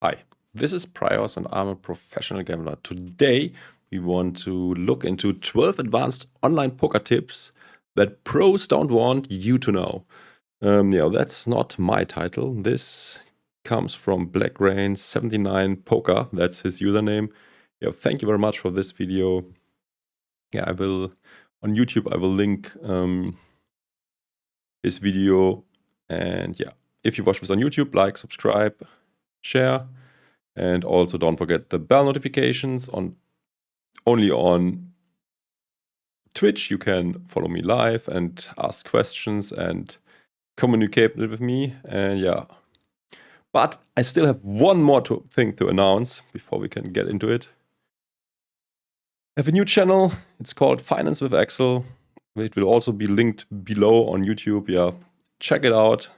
Hi, this is Praios and I'm a professional gambler. Today we want to look into 12 advanced online poker tips that pros don't want you to know. That's not my title. This comes from BlackRain79 Poker. That's his username. Thank you very much for this video. I will on YouTube. I will link his video, and if you watch this on YouTube, like, subscribe, share. And also don't forget the bell notifications. Only on Twitch you can follow me live and ask questions and communicate with me. And but I still have one more thing to announce before we can get into it. I have a new channel. It's called Finance with Excel. It will also be linked below on YouTube. Check it out.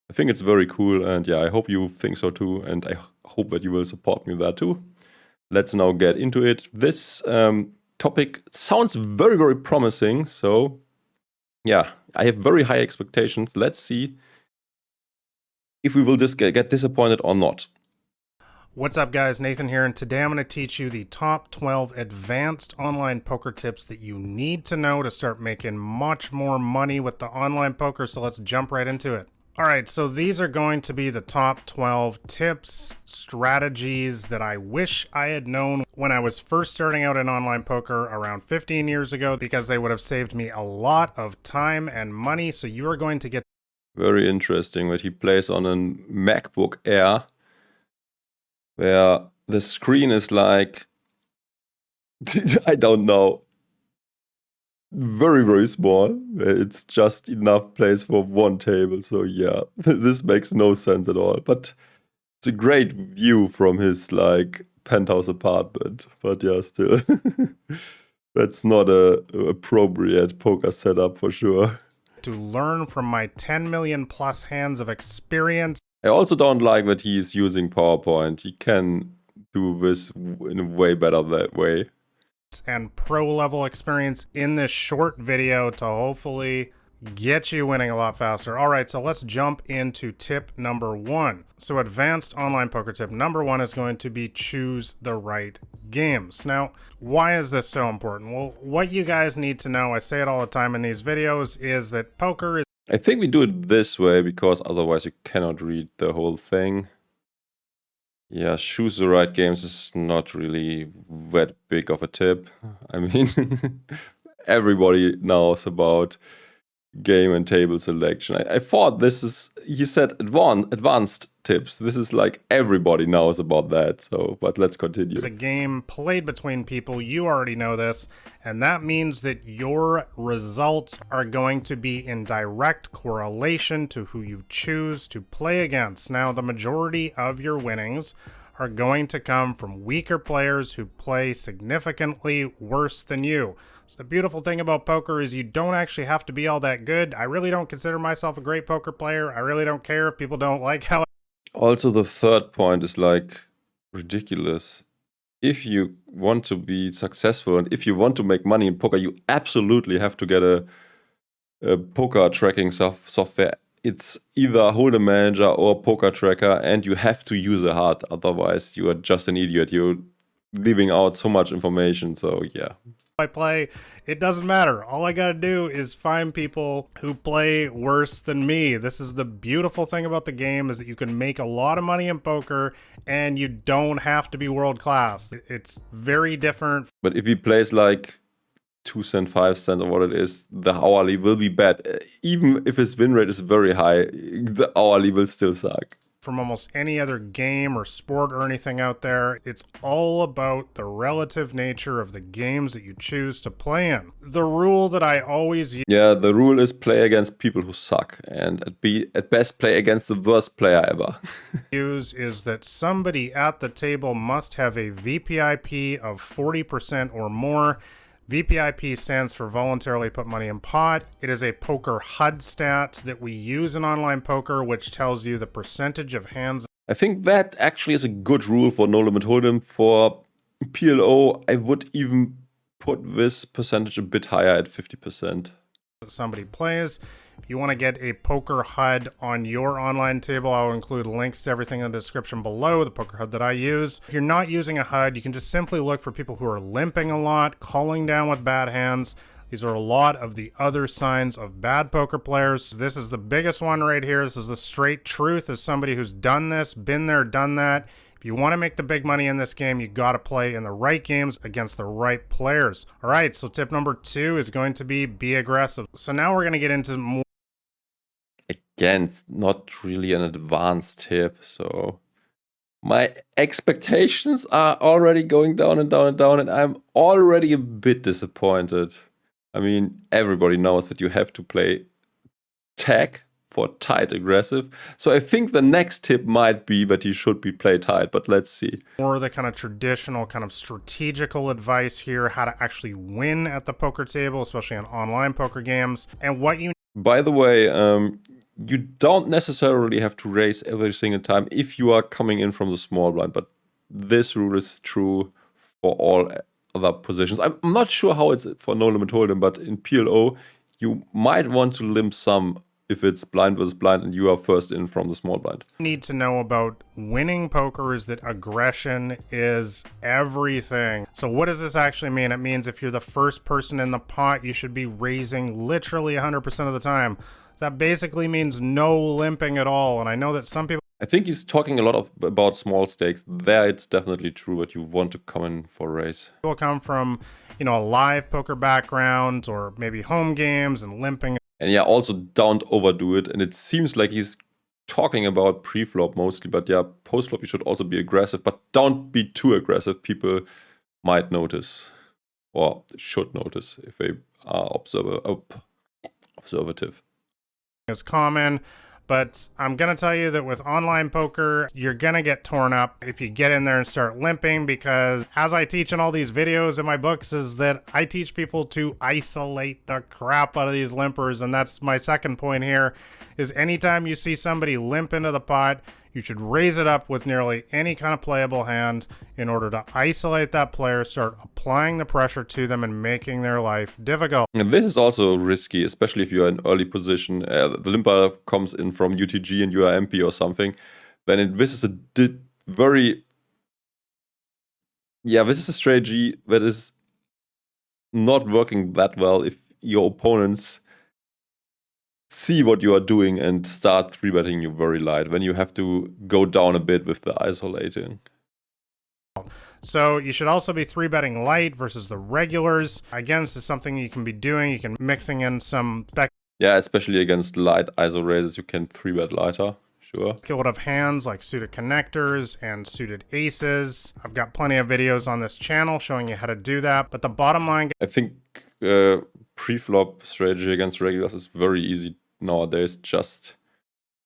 I think it's very cool, and I hope you think so too, and I hope that you will support me there too. Let's now get into it. This topic sounds very, very promising, so I have very high expectations. Let's see if we will just get disappointed or not. What's up, guys? Nathan here, and today I'm going to teach you the top 12 advanced online poker tips that you need to know to start making much more money with the online poker, so let's jump right into it. Alright, so these are going to be the top 12 tips, strategies that I wish I had known when I was first starting out in online poker around 15 years ago, because they would have saved me a lot of time and money. So you are going to get... Very interesting that he plays on a MacBook Air, where the screen is like, I don't know, very, very small. It's just enough place for one table. So this makes no sense at all. But it's a great view from his like penthouse apartment. But still, that's not a appropriate poker setup for sure. To learn from my 10 million plus hands of experience. I also don't like that he's using PowerPoint. He can do this in a way better that way. And pro level experience in this short video to hopefully get you winning a lot faster. All right, so let's jump into tip number 1. So advanced online poker tip number 1 is going to be choose the right games. Now, why is this so important? Well, what you guys need to know, I say it all the time in these videos, is that poker is... I think we do it this way because otherwise you cannot read the whole thing. Choose the right games is not really that big of a tip. I mean, everybody knows about game and table selection. I thought this is, he said advanced tips. This is like everybody knows about that. So, but let's continue. It's a game played between people. You already know this. And that means that your results are going to be in direct correlation to who you choose to play against. Now, the majority of your winnings are going to come from weaker players who play significantly worse than you. So the beautiful thing about poker is you don't actually have to be all that good. I really don't consider myself a great poker player. I really don't care if people don't like how... Also, the third point is like ridiculous. If you want to be successful and if you want to make money in poker, you absolutely have to get a poker tracking software. It's either Hold'em Manager or Poker Tracker, and you have to use a heart. Otherwise, you are just an idiot. You're leaving out so much information. So I play, it doesn't matter. All I gotta do is find people who play worse than me. This is the beautiful thing about the game, is that you can make a lot of money in poker and you don't have to be world class. It's very different. But if he plays like 2 cent, 5 cent, or what it is, the hourly will be bad. Even if his win rate is very high, the hourly will still suck. From almost any other game or sport or anything out there, it's all about the relative nature of the games that you choose to play in. The rule that I always use... the rule is play against people who suck, and at best play against the worst player ever. is that somebody at the table must have a VPIP of 40% or more. VPIP stands for voluntarily put money in pot. It is a poker HUD stat that we use in online poker, which tells you the percentage of hands. I think that actually is a good rule for No Limit Hold'em. For PLO, I would even put this percentage a bit higher at 50%. Somebody plays. If you want to get a poker HUD on your online table, I'll include links to everything in the description below, the poker HUD that I use. If you're not using a HUD, you can just simply look for people who are limping a lot, calling down with bad hands. These are a lot of the other signs of bad poker players. This is the biggest one right here. This is the straight truth as somebody who's done this, been there, done that. If you want to make the big money in this game, you got to play in the right games against the right players. All right, so tip number 2 is going to be aggressive. So now we're going to get into more. Again, it's not really an advanced tip, so my expectations are already going down and down and down, and I'm already a bit disappointed. I mean, everybody knows that you have to play tag for tight aggressive. So I think the next tip might be that you should be play tight, but let's see. More the kind of traditional kind of strategical advice here, how to actually win at the poker table, especially in online poker games, and what you... By the way, you don't necessarily have to raise every single time if you are coming in from the small blind, but this rule is true for all other positions. I'm not sure how it's for no limit hold'em, but in PLO, you might want to limp some if it's blind versus blind and you are first in from the small blind. Need to know about winning poker is that aggression is everything. So what does this actually mean? It means if you're the first person in the pot, you should be raising literally 100% of the time. So that basically means no limping at all. And I know that some people... I think he's talking a lot about small stakes. There it's definitely true that you want to come in for a raise. People come from, you know, a live poker background or maybe home games and limping. And yeah, also don't overdo it. And it seems like he's talking about pre-flop mostly, but yeah, post-flop you should also be aggressive, but don't be too aggressive. People might notice, or should notice, if they are observative. Is common, but I'm gonna tell you that with online poker, you're gonna get torn up if you get in there and start limping, because as I teach in all these videos in my books is that I teach people to isolate the crap out of these limpers, and that's my second point here, is anytime you see somebody limp into the pot, you should raise it up with nearly any kind of playable hand in order to isolate that player, start applying the pressure to them and making their life difficult. And this is also risky, especially if you're in early position. The limper comes in from UTG and you are MP or something. Then this is a this is a strategy that is not working that well if your opponents see what you are doing and start 3-betting you very light, when you have to go down a bit with the isolating. So you should also be 3-betting light versus the regulars. Again, this is something you can be doing. You can mixing in some yeah, especially against light ISO raises, you can 3-bet lighter, sure. Speculative hands like suited connectors and suited aces. I've got plenty of videos on this channel showing you how to do that. But the bottom line, I think pre-flop strategy against regulars is very easy nowadays. Just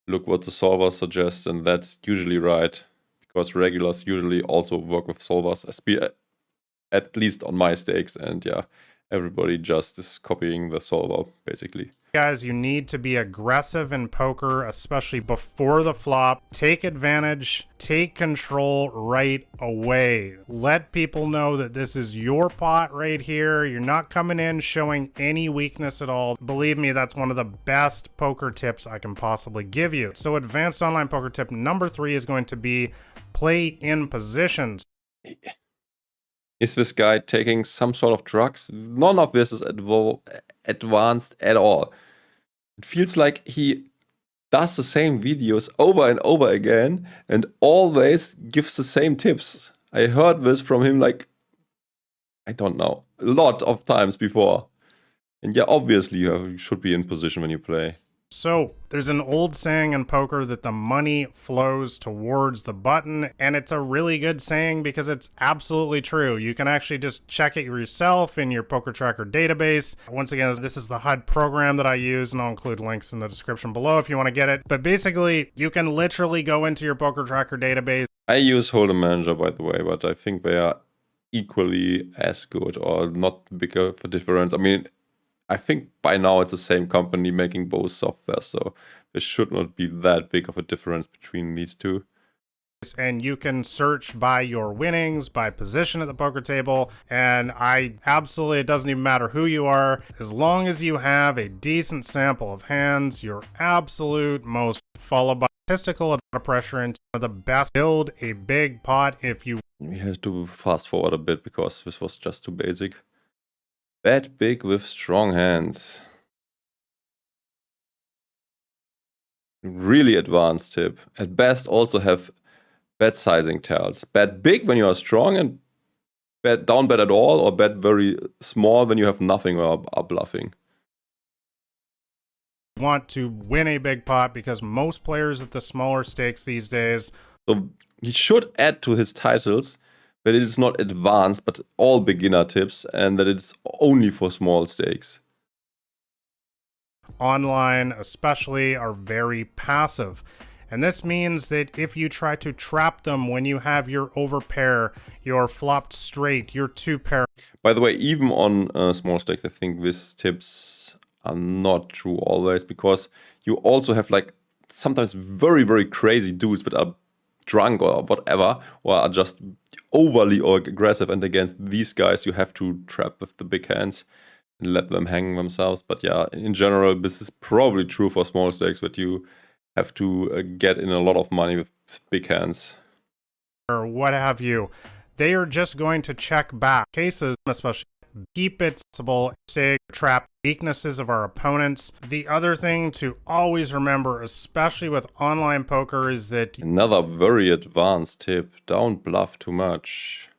look what the solver suggests, and that's usually right, because regulars usually also work with solvers, at least on my stakes, and yeah, everybody just is copying the solver basically. guys, you need to be aggressive in poker, especially before the flop. Take advantage, take control right away. Let people know that this is your pot right here. You're not coming in showing any weakness at all. Believe me, that's one of the best poker tips I can possibly give you. So advanced online poker tip number 3 is going to be play in positions. Is this guy taking some sort of drugs? None of this is advanced at all. It feels like he does the same videos over and over again and always gives the same tips. I heard this from him like, I don't know, a lot of times before. And yeah, obviously you should be in position when you play. So there's an old saying in poker that the money flows towards the button, and it's a really good saying because it's absolutely true. You can actually just check it yourself in your poker tracker database. Once again, this is the HUD program that I use, and I'll include links in the description below if you want to get it. But basically, you can literally go into your poker tracker database. I use Hold'em Manager, by the way, but I think they are equally as good or not bigger of a difference. I mean, I think by now it's the same company making both software, so there should not be that big of a difference between these two. and you can search by your winnings, by position at the poker table. And it doesn't even matter who you are, as long as you have a decent sample of hands, your absolute most, followed by statistical, a lot of pressure into the best. Build a big pot if you. We have to fast forward a bit because this was just too basic. Bet big with strong hands. Really advanced tip. At best, also have bet sizing tells. Bet big when you are strong and don't bet at all, or bet very small when you have nothing or are bluffing. Want to win a big pot, because most players at the smaller stakes these days. So he should add to his titles that it is not advanced but all beginner tips, and that it's only for small stakes. Online especially are very passive. And this means that if you try to trap them when you have your overpair, your flopped straight, your two pair. By the way, even on small stakes, I think these tips are not true always, because you also have like sometimes very, very crazy dudes that are drunk or whatever, or are just overly aggressive, and against these guys you have to trap with the big hands and let them hang themselves. But yeah, in general, this is probably true for small stakes, that you have to get in a lot of money with big hands. Or what have you. They are just going to check back. Cases, especially, keep it possible, stay trap weaknesses of our opponents. The other thing to always remember, especially with online poker, is that another very advanced tip: don't bluff too much.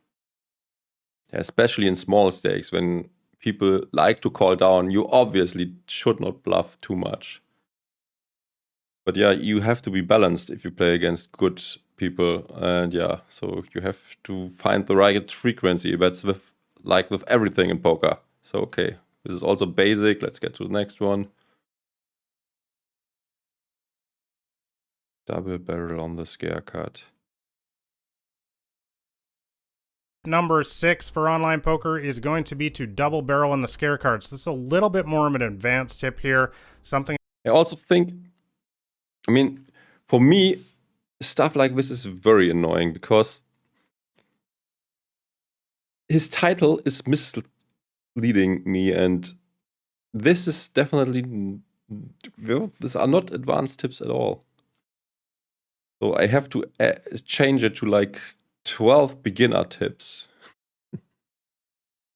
Especially in small stakes, when people like to call down, you obviously should not bluff too much. But yeah, you have to be balanced if you play against good people, and yeah, so you have to find the right frequency. That's with everything in poker. So okay, this is also basic. Let's get to the next one. Double barrel on the scare card. Number 6 for online poker is going to be to double barrel on the scare cards. This is a little bit more of an advanced tip here. Something I also think, I mean, for me, stuff like this is very annoying, because his title is misleading me, and this is definitely, these are not advanced tips at all. So I have to change it to like 12 beginner tips.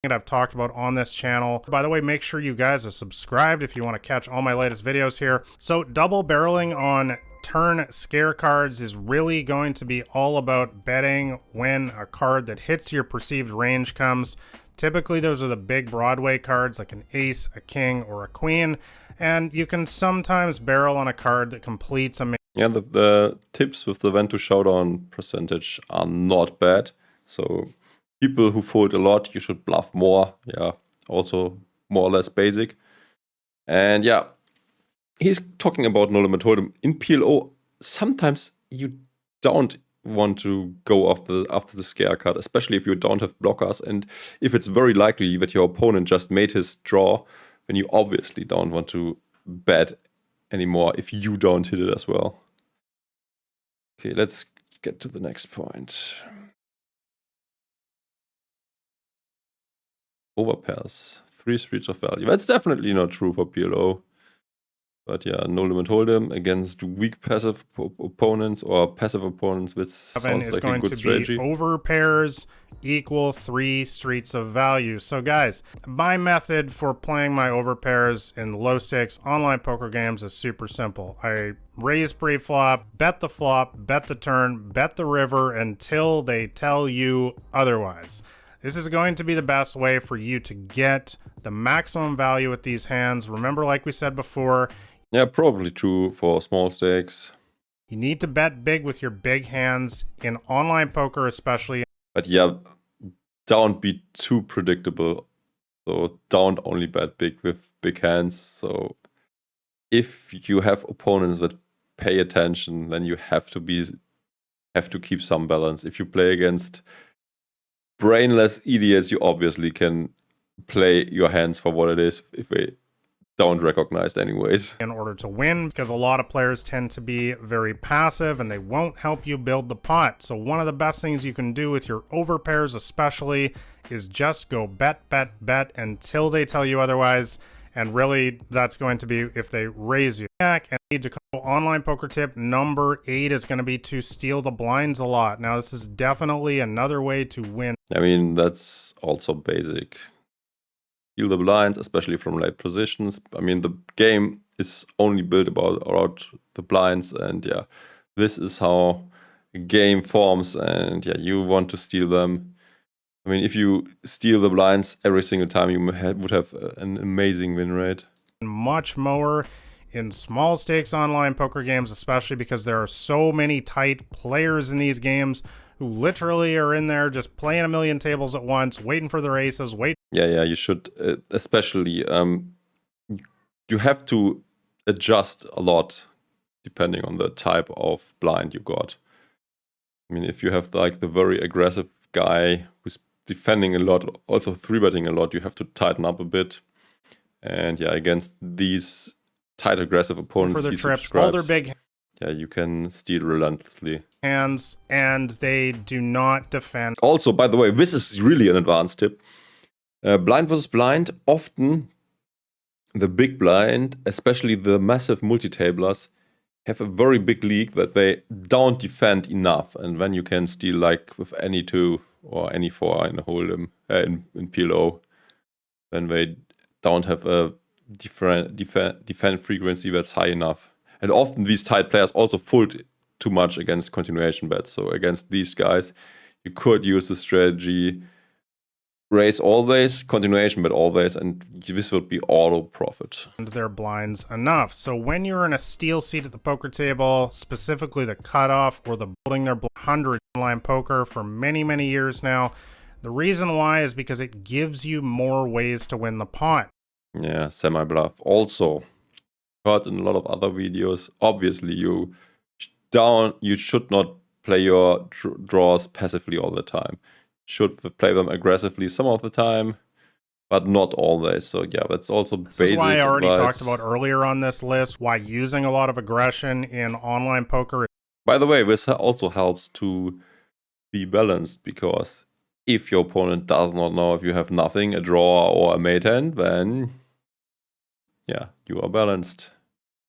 that I've talked about on this channel. By the way, make sure you guys are subscribed if you want to catch all my latest videos here. So double barreling on turn scare cards is really going to be all about betting when a card that hits your perceived range comes. Typically, those are the big Broadway cards like an ace, a king, or a queen. And you can sometimes barrel on a card that completes a... Yeah, the tips with the when to showdown percentage are not bad. So people who fold a lot, you should bluff more. Yeah, also more or less basic. And yeah, he's talking about no limit hold'em. In PLO, sometimes you don't want to go after the scare card, especially if you don't have blockers, and if it's very likely that your opponent just made his draw, then you obviously don't want to bet anymore if you don't hit it as well. Okay, let's get to the next point. Overpairs, 3 streets of value. That's definitely not true for PLO. But yeah, no limit hold'em against weak passive opponents or passive opponents. This sounds like a good strategy. Over pairs equal 3 streets of value. So guys, my method for playing my over pairs in low stakes online poker games is super simple. I raise pre-flop, bet the flop, bet the turn, bet the river until they tell you otherwise. This is going to be the best way for you to get the maximum value with these hands. Remember, like we said before, yeah, probably true for small stakes. You need to bet big with your big hands in online poker especially. But yeah, don't be too predictable. So don't only bet big with big hands. So if you have opponents that pay attention, then you have to keep some balance. If you play against brainless idiots, you obviously can play your hands for what it is. If they don't recognize anyways. in order to win, because a lot of players tend to be very passive and they won't help you build the pot. So one of the best things you can do with your overpairs especially is just go bet, bet, bet until they tell you otherwise. And really, that's going to be if they raise you back. And need to call online poker tip number 8 is going to be to steal the blinds a lot. Now, this is definitely another way to win. I mean, that's also basic. Steal the blinds, especially from late positions. I mean, the game is only built around the blinds, and yeah, this is how a game forms, and yeah, you want to steal them. I mean, if you steal the blinds every single time, you would have an amazing win rate. Much more in small stakes online poker games, especially because there are so many tight players in these games who literally are in there just playing a million tables at once, waiting for their aces, Yeah, you should, especially, you have to adjust a lot depending on the type of blind you got. I mean, if you have like the very aggressive guy who's defending a lot, also 3-betting a lot, you have to tighten up a bit. And yeah, against these tight aggressive opponents, for their trips, all their big, yeah, you can steal relentlessly. Hands, and they do not defend. Also, by the way, this is really an advanced tip. Blind versus blind, often the big blind, especially the massive multi-tablers, have a very big lead that they don't defend enough. And then you can steal like with any 2 or any 4 in a hold'em, in PLO, then they don't have a different defend frequency that's high enough. And often these tight players also fold too much against continuation bets. So against these guys, you could use the strategy raise always, continuation bet always, and this would be auto profit. And their blinds enough. So when you're in a steal seat at the poker table, specifically the cutoff or the building their 100 online poker for many, many years now, the reason why is because it gives you more ways to win the pot. Yeah, semi-bluff. Also, heard in a lot of other videos, obviously you should not play your draws passively all the time. Should play them aggressively some of the time, but not always. So yeah, that's also basic This is why I already advice. talked about earlier on this list, why using a lot of aggression in online poker. By the way, this also helps to be balanced, because if your opponent does not know if you have nothing, a draw or a mate hand, then yeah, you are balanced.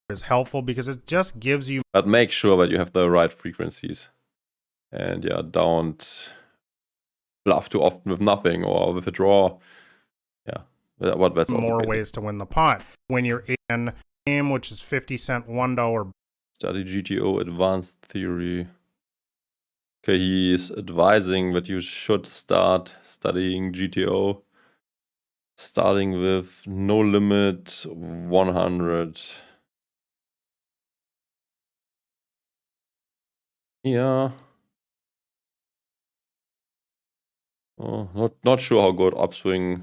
Is helpful because it just gives you. But make sure that you have the right frequencies. And yeah, don't bluff too often with nothing or with a draw. Yeah, that's more ways to win the pot. When you're in a game, which is 50-cent, $1. Study GTO Advanced Theory. Okay, he is advising that you should start studying GTO, starting with no limit 100. Yeah. Oh, not sure how good upswing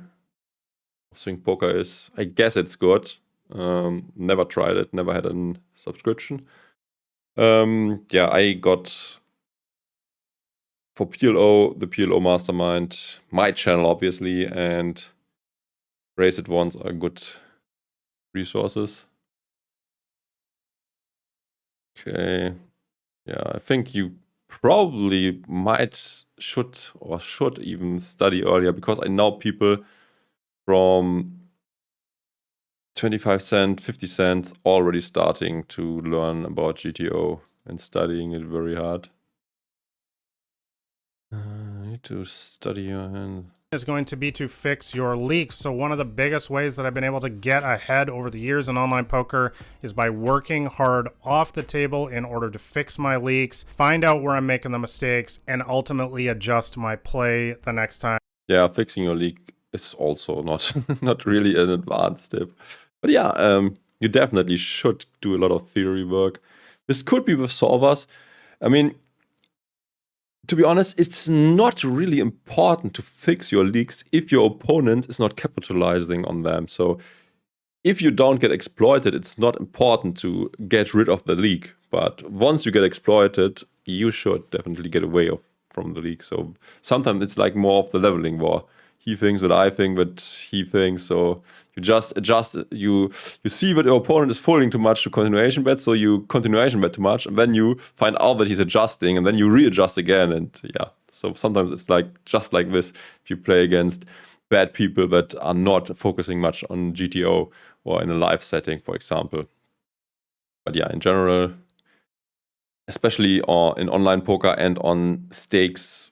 poker is. I guess it's good. Never tried it. Never had a subscription. Yeah, I got for PLO the PLO Mastermind, my channel obviously, and Raise It Once are good resources. Okay. Yeah, I think you probably should even study earlier, because I know people from 25 cent, 50 cents already starting to learn about GTO and studying it very hard. Need to study your hand. Is going to be to fix your leaks. So one of the biggest ways that I've been able to get ahead over the years in online poker is by working hard off the table in order to fix my leaks, find out where I'm making the mistakes, and ultimately adjust my play the next time. Yeah, fixing your leak is also not really an advanced tip. But yeah, you definitely should do a lot of theory work. This could be with solvers. I mean, to be honest, it's not really important to fix your leaks if your opponent is not capitalizing on them. So if you don't get exploited, it's not important to get rid of the leak. But once you get exploited, you should definitely get away from the leak. So sometimes it's like more of the leveling war. he thinks, what I think, what he thinks. So you just adjust. You see that your opponent is folding too much to continuation bet, so you continuation bet too much, and then you find out that he's adjusting, and then you readjust again. And yeah, so sometimes it's like just like this. If you play against bad people that are not focusing much on GTO or in a live setting, for example. But yeah, in general, especially in online poker and on stakes,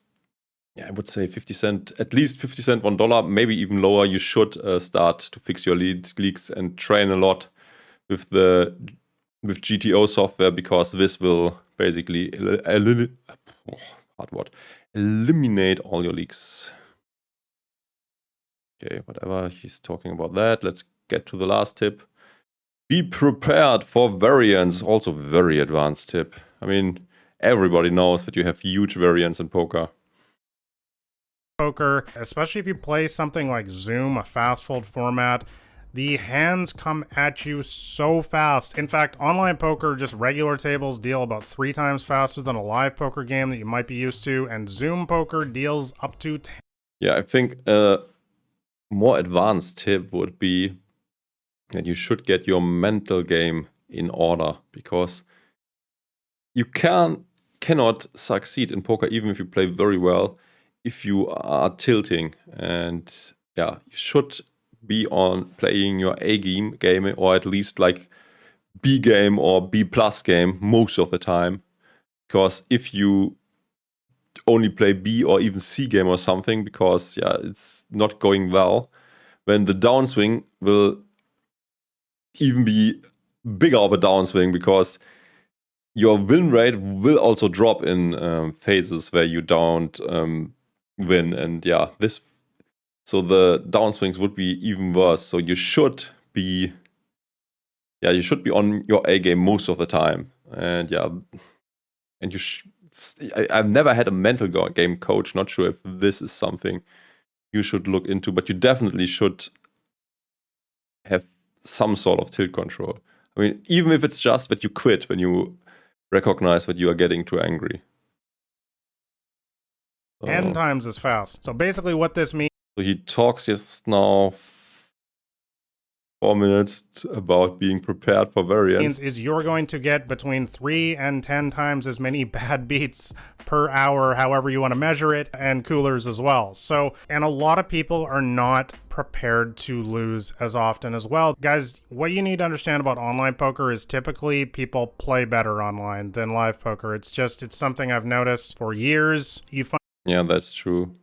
yeah, I would say 50 cent, at least 50 cent, $1, maybe even lower. You should start to fix your leaks and train a lot with GTO software, because this will basically eliminate all your leaks. Okay, whatever, he's talking about that. Let's get to the last tip. Be prepared for variance. Also very advanced tip. I mean, everybody knows that you have huge variance in poker. Poker, especially if you play something like Zoom, a fast fold format, the hands come at you so fast. In fact, online poker, just regular tables, deal about 3 times faster than a live poker game that you might be used to, and Zoom poker deals up to 10. Yeah, I think a more advanced tip would be that you should get your mental game in order, because you cannot succeed in poker even if you play very well if you are tilting. And yeah, you should be on playing your A game, or at least like B game or B plus game most of the time, because if you only play B or even C game or something, because yeah, it's not going well, then the downswing will even be bigger of a downswing, because your win rate will also drop in phases where you don't win. And yeah, so the downswings would be even worse. So you should be on your A game most of the time. And yeah, and I've never had a mental game coach. Not sure if this is something you should look into, but you definitely should have some sort of tilt control. I mean, even if it's just that you quit when you recognize that you are getting too angry. 10 times as fast. So basically what this means. So he talks just now 4 minutes about being prepared for variance. Is you're going to get between 3 and 10 times as many bad beats per hour, however you want to measure it, and coolers as well. So, and a lot of people are not prepared to lose as often as well. Guys, what you need to understand about online poker is typically people play better online than live poker. It's something I've noticed for years. Yeah, that's true.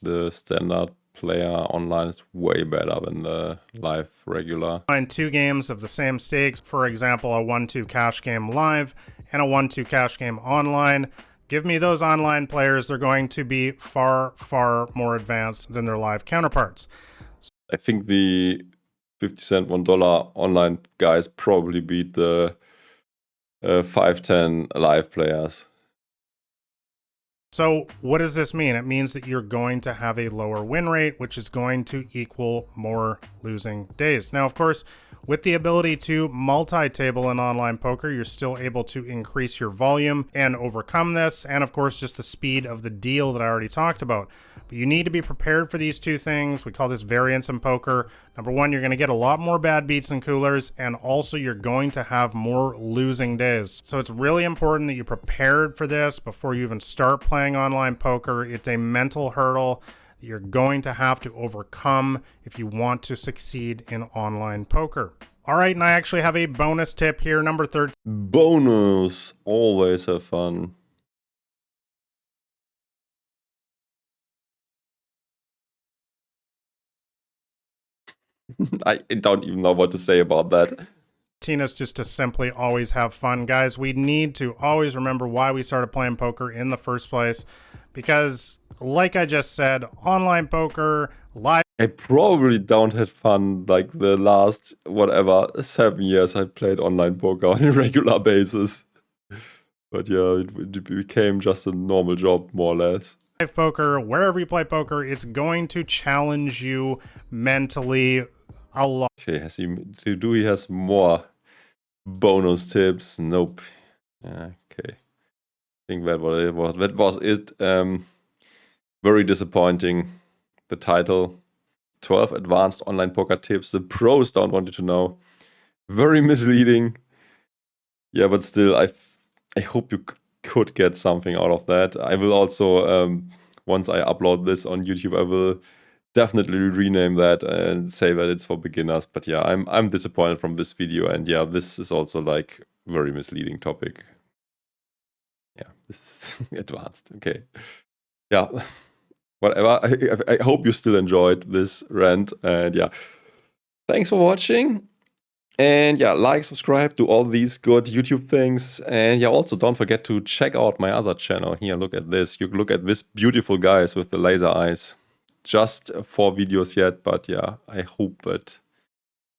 The standard player online is way better than the live regular. Find 2 games of the same stakes, for example, a 1-2 cash game live and a 1-2 cash game online. Give me those online players. They're going to be far, far more advanced than their live counterparts. I think the 50 cent $1 online guys probably beat the 5-10 live players. So what does this mean? It means that you're going to have a lower win rate, which is going to equal more losing days. Now, of course, with the ability to multi-table in online poker, you're still able to increase your volume and overcome this. And of course, just the speed of the deal that I already talked about. But you need to be prepared for these 2 things. We call this variance in poker. Number 1, you're going to get a lot more bad beats and coolers, and also you're going to have more losing days. So it's really important that you're prepared for this before you even start playing online poker. It's a mental hurdle that you're going to have to overcome if you want to succeed in online poker. All right, and I actually have a bonus tip here, number 13. Bonus. Always have fun. I don't even know what to say about that. Tina's just to simply always have fun. Guys, we need to always remember why we started playing poker in the first place, because like I just said, online poker, live... I probably don't have fun like the last, 7 years I played online poker on a regular basis. But yeah, it became just a normal job, more or less. Live poker, wherever you play poker, it's going to challenge you mentally a lot. Okay, he has more bonus tips? Nope. Yeah, okay. I think that was it. Very disappointing. the title, 12 advanced online poker tips the pros don't want you to know. Very misleading. Yeah, but still, I hope you could get something out of that. I will also, once I upload this on YouTube, I will definitely rename that and say that it's for beginners. But yeah, I'm disappointed from this video, and yeah, this is also like very misleading topic. Yeah, this is advanced. Okay. Yeah. Whatever. I hope you still enjoyed this rant, and yeah, thanks for watching. And yeah, like, subscribe, do all these good YouTube things. And yeah, also don't forget to check out my other channel here. Look at this. You look at this beautiful guys with the laser eyes. Just 4 videos yet, but yeah, I hope that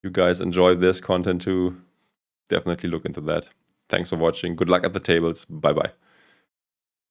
you guys enjoy this content too. Definitely look into that. Thanks for watching. Good luck at the tables. Bye bye.